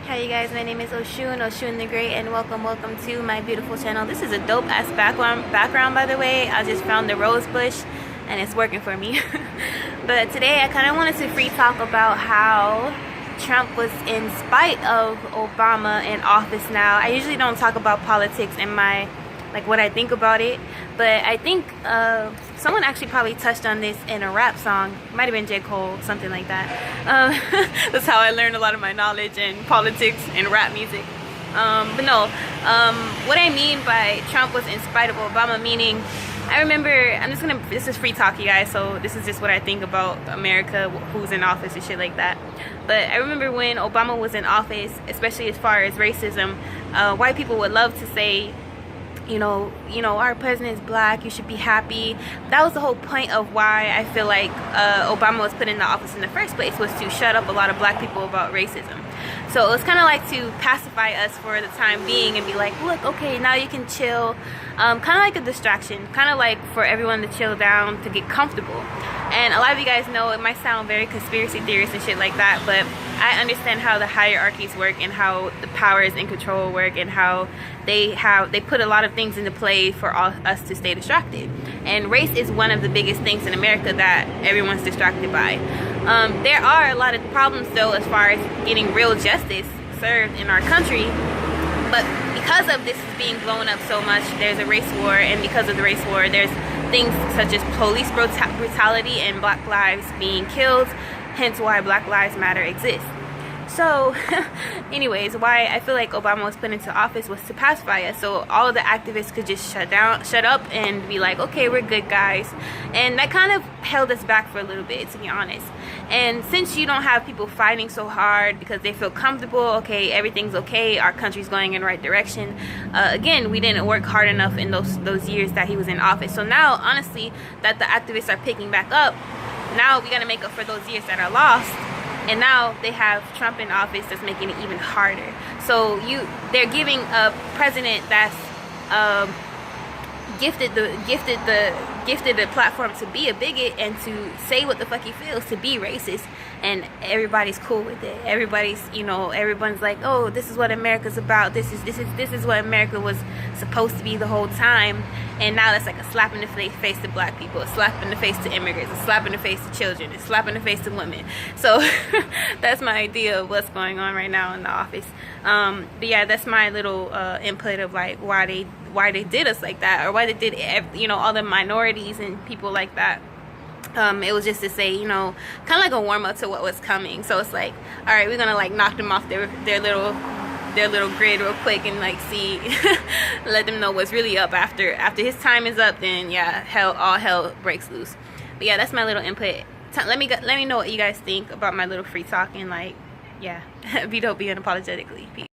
Hi you guys, my name is Oshun the Great, and welcome to my beautiful channel. This is a dope ass background by the way. I just found the rose bush and it's working for me. But today I kind of wanted to free talk about how Trump was, in spite of Obama in office now. I usually don't talk about politics in my, like, what I think about it, but I think someone actually probably touched on this in a rap song. Might have been J. Cole, something like that. That's how I learned a lot of my knowledge in politics and rap music. But no, what I mean by Trump was in spite of Obama, meaning, I remember, this is free talk, you guys, so this is just what I think about America, who's in office and shit like that. But I remember when Obama was in office, especially as far as racism, white people would love to say, you know, our president is black, you should be happy. That was the whole point of why I feel like Obama was put in the office in the first place, was to shut up a lot of black people about racism. So it was kind of like to pacify us for the time being and be like, look, okay, now you can chill. Kind of like a distraction, kind of like for everyone to chill down, to get comfortable. And a lot of you guys know it might sound very conspiracy theorist and shit like that, but I understand how the hierarchies work and how the powers in control work and how they put a lot of things into play for us to stay distracted. And race is one of the biggest things in America that everyone's distracted by. There are a lot of problems though as far as getting real justice served in our country, but because of this being blown up so much, there's a race war, and because of the race war, there's things such as police brutality and black lives being killed, hence why Black Lives Matter exists. So anyways, why I feel like Obama was put into office was to pacify us, so all of the activists could just shut up and be like, okay, we're good guys. And that kind of held us back for a little bit, to be honest. And since you don't have people fighting so hard because they feel comfortable, okay, everything's okay, our country's going in the right direction, again, we didn't work hard enough in those years that he was in office. So now, honestly, that the activists are picking back up, now we gotta make up for those years that are lost. And now they have Trump in office that's making it even harder. So they're giving a president that's gifted the platform to be a bigot and to say what the fuck he feels, to be racist, and everybody's cool with it. Everyone's like, oh, this is what America's about. This is what America was supposed to be the whole time. And now that's like a slap in the face to black people, a slap in the face to immigrants, a slap in the face to children, a slap in the face to women. So that's my idea of what's going on right now in the office. But yeah, that's my little input of like why they did us like that, or why they did all the minorities and people like that. It was just to say, kind of like a warm up to what was coming. So it's like, all right, we're gonna like knock them off their little grid real quick and like see, let them know what's really up after his time is up. Then yeah, all hell breaks loose. But yeah, that's my little input. Let me know what you guys think about my little free talk, and like, yeah, be dope, be unapologetically. Peace.